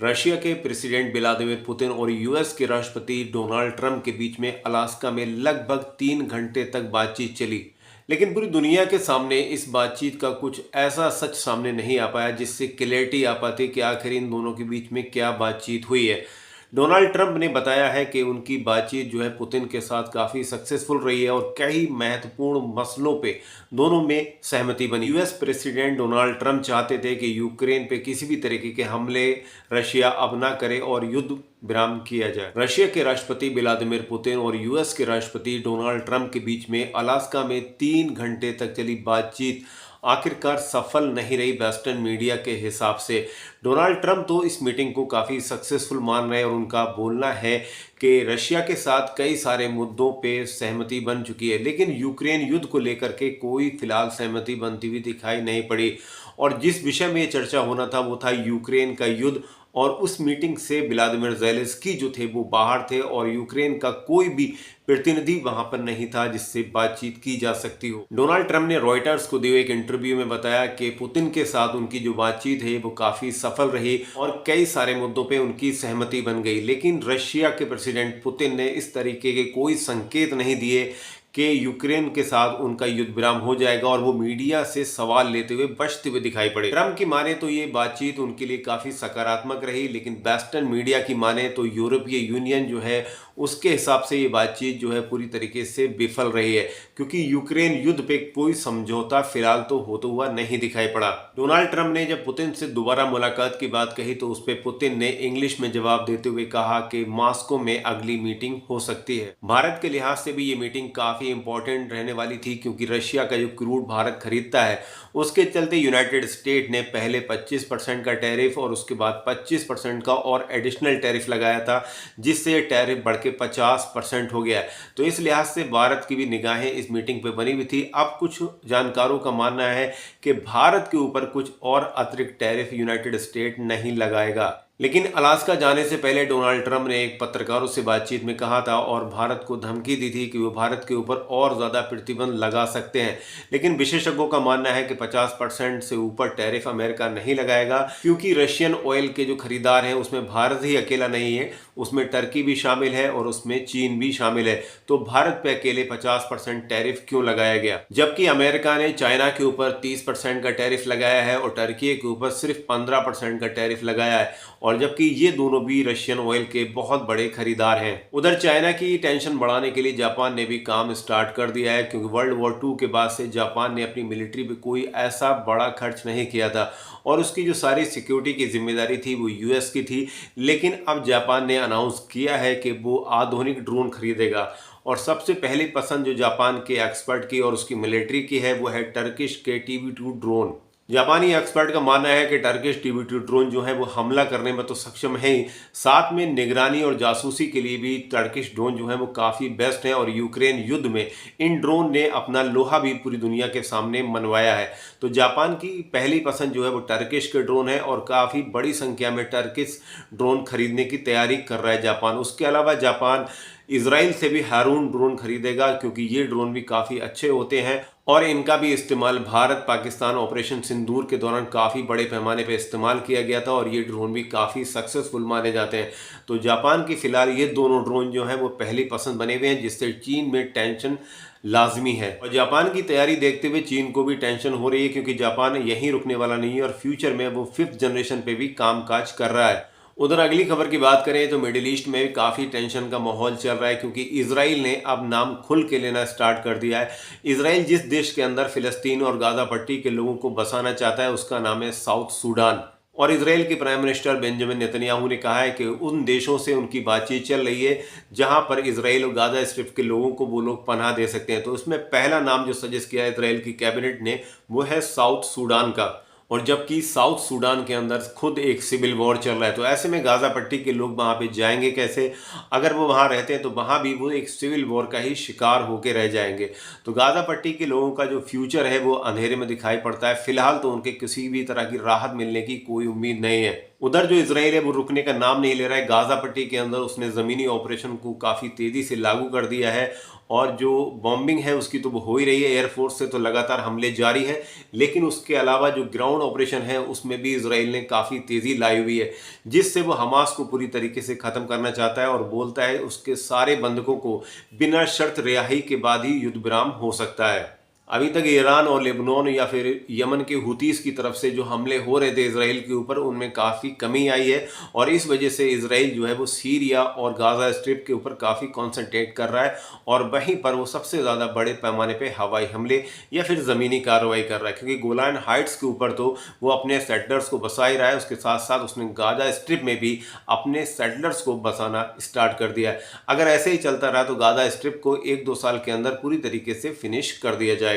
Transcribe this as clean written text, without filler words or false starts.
Russia के president Vladimir Putin और US के राष्ट्रपति डोनाल्ड ट्रंप के बीच में अलास्का में लगभग 3 घंटे तक बातचीत चली। लेकिन पूरी दुनिया के सामने इस बातचीत का कुछ ऐसा सच सामने नहीं आ पाया जिससे क्लैरिटी आ पाती कि आखिर इन दोनों के बीच में क्या बातचीत हुई है। डोनाल्ड ट्रंप ने बताया है कि उनकी बातचीत जो है पुतिन के साथ काफ़ी सक्सेसफुल रही है और कई महत्वपूर्ण मसलों पे दोनों में सहमति बनी। यूएस प्रेसिडेंट डोनाल्ड ट्रंप चाहते थे कि यूक्रेन पे किसी भी तरीके के हमले रशिया अब ना करे और युद्ध विराम किया जाए। रशिया के राष्ट्रपति व्लादिमीर पुतिन और यूएस के राष्ट्रपति डोनाल्ड ट्रंप के बीच में अलास्का में 3 घंटे तक चली बातचीत आखिरकार सफल नहीं रही वेस्टर्न मीडिया के हिसाब से। डोनाल्ड ट्रंप तो इस मीटिंग को काफ़ी सक्सेसफुल मान रहे हैं और उनका बोलना है कि रशिया के साथ कई सारे मुद्दों पे सहमति बन चुकी है, लेकिन यूक्रेन युद्ध को लेकर के कोई फिलहाल सहमति बनती हुई दिखाई नहीं पड़ी। और जिस विषय में ये चर्चा होना था वो था यूक्रेन का युद्ध, और उस मीटिंग से व्लादिमीर ज़ेलेंस्की जो थे वो बाहर थे और यूक्रेन का कोई भी प्रतिनिधि वहां पर नहीं था जिससे बातचीत की जा सकती हो। डोनाल्ड ट्रंप ने रॉयटर्स को दिए एक इंटरव्यू में बताया कि पुतिन के साथ उनकी जो बातचीत है वो काफी सफल रही और कई सारे मुद्दों पे उनकी सहमति बन गई, लेकिन रशिया के प्रेसिडेंट पुतिन ने इस तरीके के कोई संकेत नहीं दिए कि यूक्रेन के साथ उनका युद्ध विराम हो जाएगा और वो मीडिया से सवाल लेते हुए बचते हुए दिखाई पड़े। ट्रंप की माने तो ये बातचीत उनके लिए काफी सकारात्मक रही, लेकिन वेस्टर्न मीडिया की माने तो यूरोपीय यूनियन जो है उसके हिसाब से ये बातचीत जो है पूरी तरीके से विफल रही है, क्योंकि यूक्रेन युद्ध पे कोई समझौता फिलहाल तो होता हुआ नहीं दिखाई पड़ा। डोनाल्ड ट्रंप ने जब पुतिन से दोबारा मुलाकात की बात कही तो उस पर पुतिन ने इंग्लिश में जवाब देते हुए कहा कि मॉस्को में अगली मीटिंग हो सकती है। भारत के लिहाज से भी ये मीटिंग काफी इंपॉर्टेंट रहने वाली थी, क्योंकि रशिया का जो क्रूड भारत खरीदता है उसके चलते यूनाइटेड स्टेट ने पहले 25% का टैरिफ और उसके बाद 25% का और एडिशनल टैरिफ लगाया था, जिससे टैरिफ बढ़ के 50% हो गया है। तो इस लिहाज से भारत की भी निगाहें इस मीटिंग पे बनी हुई थी। अब कुछ जानकारों का मानना है कि भारत के ऊपर कुछ और अतिरिक्त टैरिफ यूनाइटेड स्टेट नहीं लगाएगा। लेकिन अलास्का जाने से पहले डोनाल्ड ट्रंप ने एक पत्रकारों से बातचीत में कहा था और भारत को धमकी दी थी कि वो भारत के ऊपर और ज़्यादा प्रतिबंध लगा सकते हैं, लेकिन विशेषज्ञों का मानना है कि 50% से ऊपर टैरिफ अमेरिका नहीं लगाएगा, क्योंकि रशियन ऑयल के जो खरीदार हैं उसमें भारत ही अकेला नहीं है, उसमें टर्की भी शामिल है और उसमें चीन भी शामिल है। तो भारत पे अकेले 50% टैरिफ क्यों लगाया गया, जबकि अमेरिका ने चाइना के ऊपर 30% का टैरिफ लगाया है और टर्की के ऊपर सिर्फ 15% का टैरिफ लगाया है, और जबकि ये दोनों भी रशियन ऑयल के बहुत बड़े खरीदार हैं। उधर चाइना की टेंशन बढ़ाने के लिए जापान ने भी काम स्टार्ट कर दिया है, क्योंकि वर्ल्ड वॉर 2 के बाद से जापान ने अपनी मिलिट्री पे कोई ऐसा बड़ा खर्च नहीं किया था और उसकी जो सारी सिक्योरिटी की जिम्मेदारी थी वो यूएस की थी। लेकिन अब जापान ने अनाउंस किया है कि वो आधुनिक ड्रोन खरीदेगा, और सबसे पहली पसंद जो जापान के एक्सपर्ट की और उसकी मिलिट्री की है वो है टर्किश के TB2 ड्रोन। जापानी एक्सपर्ट का मानना है कि टर्किश TB2 ड्रोन जो है वो हमला करने में तो सक्षम है ही, साथ में निगरानी और जासूसी के लिए भी टर्किश ड्रोन जो है वो काफ़ी बेस्ट है, और यूक्रेन युद्ध में इन ड्रोन ने अपना लोहा भी पूरी दुनिया के सामने मनवाया है। तो जापान की पहली पसंद जो है वो टर्किश के ड्रोन है और काफ़ी बड़ी संख्या में टर्किश ड्रोन खरीदने की तैयारी कर रहा है जापान। उसके अलावा जापान इसराइल से भी हारून ड्रोन खरीदेगा, क्योंकि ये ड्रोन भी काफ़ी अच्छे होते हैं और इनका भी इस्तेमाल भारत पाकिस्तान ऑपरेशन सिंदूर के दौरान काफ़ी बड़े पैमाने पर इस्तेमाल किया गया था और ये ड्रोन भी काफ़ी सक्सेसफुल माने जाते हैं। तो जापान की फ़िलहाल ये दोनों ड्रोन जो हैं वो पहली पसंद बने हुए हैं, जिससे चीन में टेंशन लाजमी है। और जापान की तैयारी देखते हुए चीन को भी टेंशन हो रही है, क्योंकि जापान यहीं रुकने वाला नहीं है और फ्यूचर में वो 5th जनरेशन पे भी कामकाज कर रहा है। उधर अगली खबर की बात करें तो मिडिल ईस्ट में काफ़ी टेंशन का माहौल चल रहा है, क्योंकि इसराइल ने अब नाम खुल के लेना स्टार्ट कर दिया है। इसराइल जिस देश के अंदर फिलिस्तीन और गाजा पट्टी के लोगों को बसाना चाहता है उसका नाम है साउथ सूडान, और इसराइल के प्राइम मिनिस्टर बेंजामिन नेतन्याहू ने कहा है कि उन देशों से उनकी बातचीत चल रही है जहां पर इसराइल और गाजा स्ट्रिप के लोगों को वो लोग पनाह दे सकते हैं। तो उसमें पहला नाम जो सजेस्ट किया है इसराइल की कैबिनेट ने वो है साउथ सूडान का, और जबकि साउथ सूडान के अंदर खुद एक सिविल वॉर चल रहा है। तो ऐसे में गाजा पट्टी के लोग वहाँ पे जाएंगे कैसे? अगर वो वहाँ रहते हैं तो वहाँ भी वो एक सिविल वॉर का ही शिकार होके रह जाएंगे। तो गाजा पट्टी के लोगों का जो फ्यूचर है वो अंधेरे में दिखाई पड़ता है। फिलहाल तो उनके किसी भी तरह की राहत मिलने की कोई उम्मीद नहीं है। उधर जो इसराइल है वो रुकने का नाम नहीं ले रहा है। गाज़ा पट्टी के अंदर उसने ज़मीनी ऑपरेशन को काफ़ी तेज़ी से लागू कर दिया है और जो बॉम्बिंग है उसकी तो वो हो ही रही है। एयरफोर्स से तो लगातार हमले जारी हैं, लेकिन उसके अलावा जो ग्राउंड ऑपरेशन है उसमें भी इसराइल ने काफ़ी तेज़ी लाई हुई है, जिससे वो हमास को पूरी तरीके से ख़त्म करना चाहता है और बोलता है उसके सारे बंधकों को बिना शर्त रिहाई के बाद ही युद्ध विराम हो सकता है। अभी तक ईरान और लेबनान या फिर यमन के हुतीस की तरफ से जो हमले हो रहे थे इसराइल के ऊपर, उनमें काफ़ी कमी आई है और इस वजह से इसराइल जो है वो सीरिया और गाज़ा स्ट्रिप के ऊपर काफ़ी कॉन्सेंट्रेट कर रहा है और वहीं पर वो सबसे ज़्यादा बड़े पैमाने पे हवाई हमले या फिर ज़मीनी कार्रवाई कर रहा है, क्योंकि गोलान हाइट्स के ऊपर तो वो अपने सेटलर्स को बसा ही रहा है, उसके साथ साथ उसने गाज़ा स्ट्रिप में भी अपने सेटलर्स को बसाना स्टार्ट कर दिया है। अगर ऐसे ही चलता रहा तो गाज़ा स्ट्रिप को 1-2 साल के अंदर पूरी तरीके से फिनिश कर दिया जाएगा।